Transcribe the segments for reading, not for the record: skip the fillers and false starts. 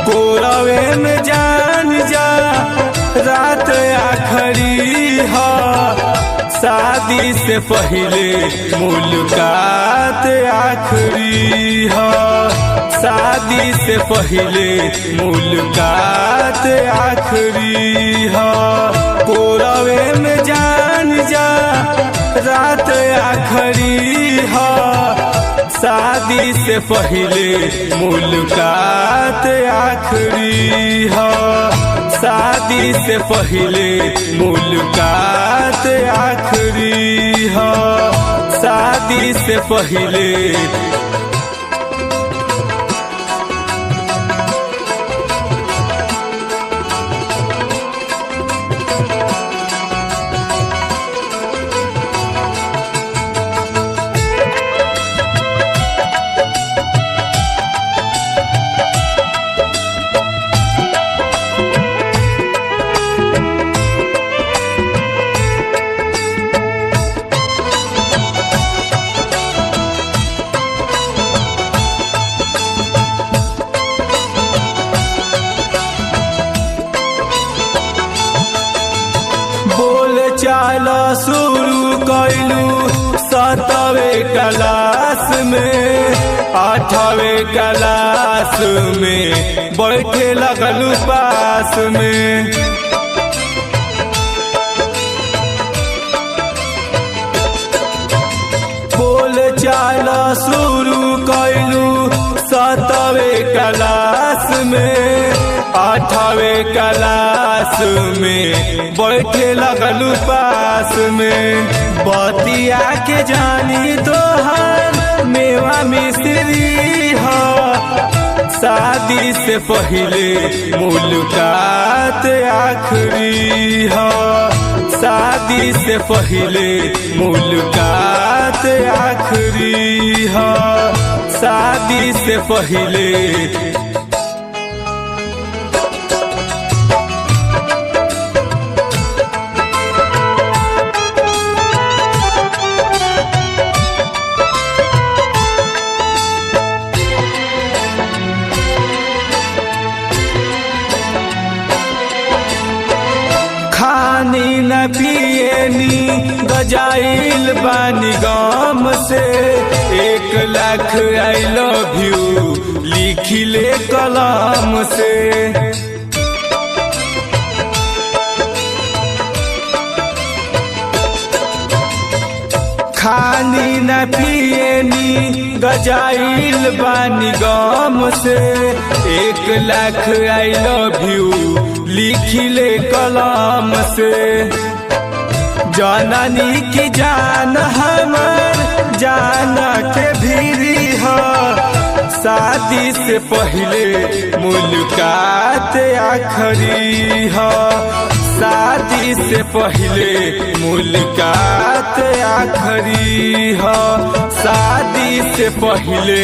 कोरवे में जान जा रात आखरी है, शादी से पहले मुलाकात आखरी है, शादी से पहले मुलाकात आखरी है। कोरवे में जान जा रात आखरी है, शादी से पहले मुलाकात आखरी है, शादी से पहले मुलाकात आखरी है, शादी से पहले। बोल चाल शुरू कैलू 7वें क्लास में, 8वें क्लास में बैठे लगलू पास में। बोल चाल शुरू कैलू 7वें क्लास में, 8वें क्लास में बैठे लगलू पास में। बतिया के जानी तोहर मेवा मिस्त्री हो, शादी से पहले मुलाकात आखरी हो, शादी से पहले मुलाकात आखरी हो, शादी से पहले। खानी न पियनी गजाइल बानी गम से, 1 लाख आई लव यू लिखिले कलम से। खानी न पियनी गजाइल बानी गम से, 1 लाख आई लव यू लिखिले कलम से। जननी की जान हमर जान के भीरी हो, शादी से पहले मुलाकात आखरी हो, शादी से पहले मुलाकात आखरी हो, शादी से पहले।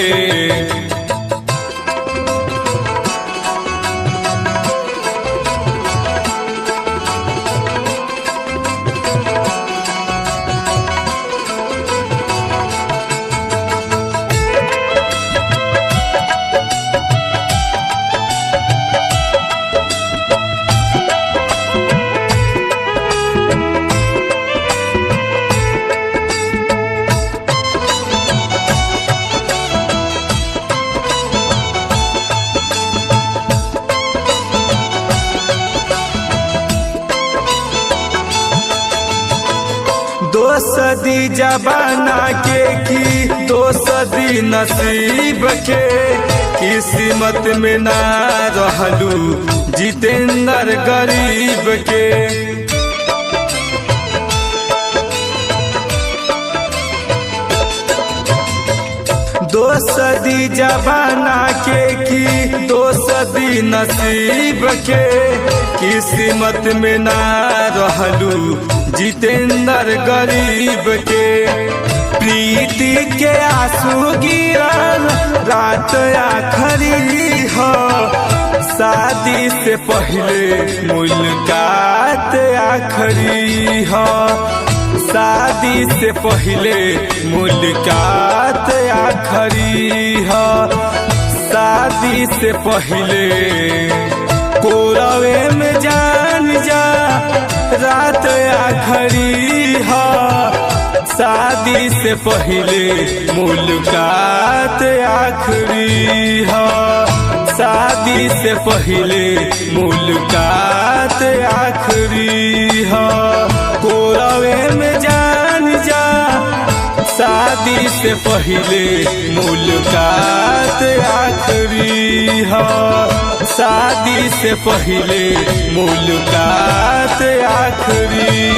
दोसदी जबाना के की दोसदी नसीब के, किस्मत में ना रहलू जितेंद्र गरीब के। दोसदी जमाना के की दोसदी नसीब के किस्मत में ना रहलू जितेंद्र गरीब के प्रीति के आंसू गिरल रात आखरी हो शादी से पहले मुलाकात आखरी हो शादी से पहले मुलाकात आखरी हो शादी से पहले कोरवे में जान जा रात आखरी हो शादी से पहले मुलाकात आखरी हो शादी से पहले मुलाकात आखरी हो कोरवे में जान जा शादी से पहले मुलाकात आखरी हो शादी से पहले मुलाकात आखरी